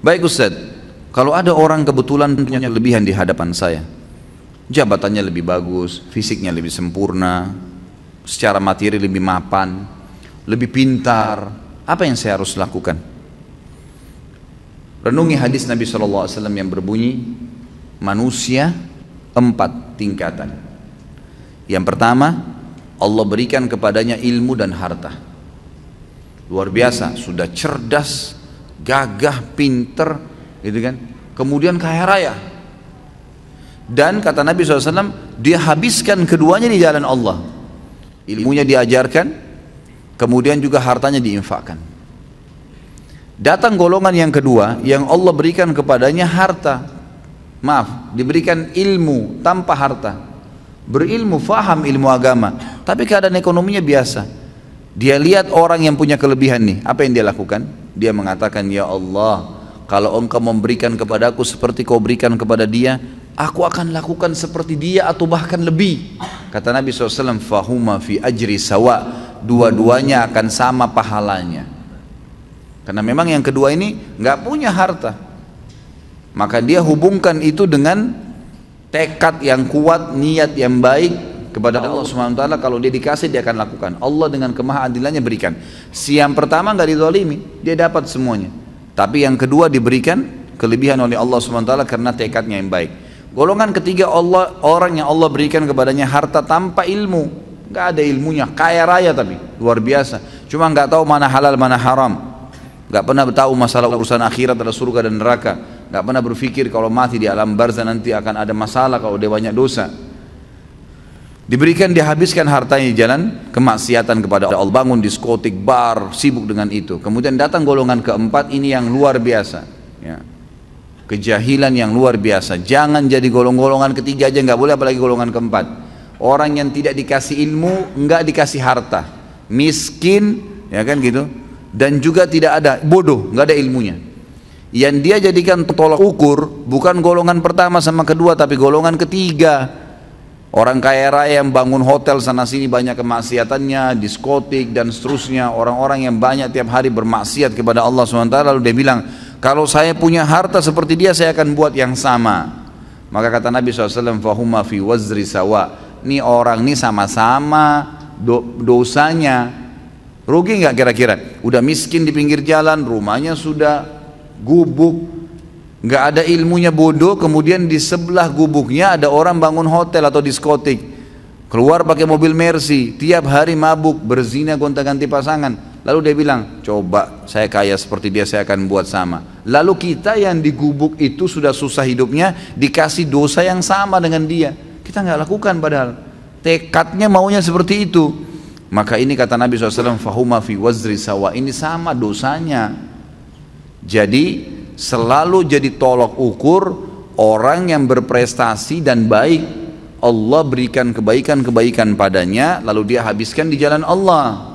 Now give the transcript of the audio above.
Baik Ustaz, kalau ada orang kebetulan punya kelebihan di hadapan saya, jabatannya lebih bagus, fisiknya lebih sempurna, secara materi lebih mapan, lebih pintar, apa yang saya harus lakukan? Renungi hadis Nabi SAW yang berbunyi, manusia 4 tingkatan. Yang pertama, Allah berikan kepadanya ilmu dan harta. Luar biasa, sudah cerdas, gagah, pinter, gitu kan? Kemudian kaya raya. Dan kata Nabi SAW, dia habiskan keduanya di jalan Allah. Ilmunya diajarkan, kemudian juga hartanya diinfakkan. Datang golongan yang kedua, yang Allah berikan kepadanya harta. Maaf, diberikan ilmu tanpa harta. Berilmu, faham ilmu agama, tapi keadaan ekonominya biasa. Dia lihat orang yang punya kelebihan nih, apa yang dia lakukan? Dia mengatakan, ya Allah, kalau engkau memberikan kepadaku seperti kau berikan kepada dia, aku akan lakukan seperti dia atau bahkan lebih. Kata Nabi SAW, fahuma fi ajri sawa, dua-duanya akan sama pahalanya. Karena memang yang kedua ini nggak punya harta, maka dia hubungkan itu dengan tekad yang kuat, niat yang baik kepada Allah SWT. Kalau dia dikasih, dia akan lakukan. Allah dengan kemahaadilannya berikan. Si yang pertama nggak dizalimi, dia dapat semuanya. Tapi yang kedua diberikan kelebihan oleh Allah SWT karena tekadnya yang baik. Golongan ketiga, orang yang Allah berikan kepadanya harta tanpa ilmu, nggak ada ilmunya, kaya raya tapi luar biasa, cuma nggak tahu mana halal mana haram, nggak pernah tahu masalah urusan akhirat, ada surga dan neraka, nggak pernah berpikir kalau mati di alam barzah nanti akan ada masalah kalau dia banyak dosa. Diberikan, dihabiskan hartanya di jalan kemaksiatan kepada Allah, bangun diskotik, bar, sibuk dengan itu. Kemudian datang golongan keempat, ini yang luar biasa, ya. Kejahilan yang luar biasa. Jangan jadi golongan ketiga aja, nggak boleh, apalagi golongan keempat. Orang yang tidak dikasih ilmu, nggak dikasih harta, miskin, ya kan gitu, dan juga tidak ada, bodoh, nggak ada ilmunya. Yang dia jadikan tolak ukur bukan golongan pertama sama kedua, tapi golongan ketiga. Orang kaya raya yang bangun hotel sana sini banyak kemaksiatannya, diskotik dan seterusnya. Orang-orang yang banyak tiap hari bermaksiat kepada Allah SWT, lalu dia bilang, kalau saya punya harta seperti dia, saya akan buat yang sama. Maka kata Nabi SAW, fahuma fi wazri sawa. Ini orang ini sama-sama dosanya. Rugi nggak kira-kira? Udah miskin di pinggir jalan, rumahnya sudah gubuk, nggak ada ilmunya, bodoh. Kemudian di sebelah gubuknya ada orang bangun hotel atau diskotik, keluar pakai mobil Mercy, tiap hari mabuk, berzina, gonta-ganti pasangan. Lalu dia bilang, coba saya kaya seperti dia, saya akan buat sama. Lalu kita yang di gubuk itu sudah susah hidupnya, dikasih dosa yang sama dengan dia, kita nggak lakukan, padahal tekadnya maunya seperti itu. Maka ini kata Nabi SAW, fahuma fi wazri sawa, ini sama dosanya. Jadi selalu jadi tolok ukur orang yang berprestasi dan baik. Allah berikan kebaikan-kebaikan padanya, lalu dia habiskan di jalan Allah.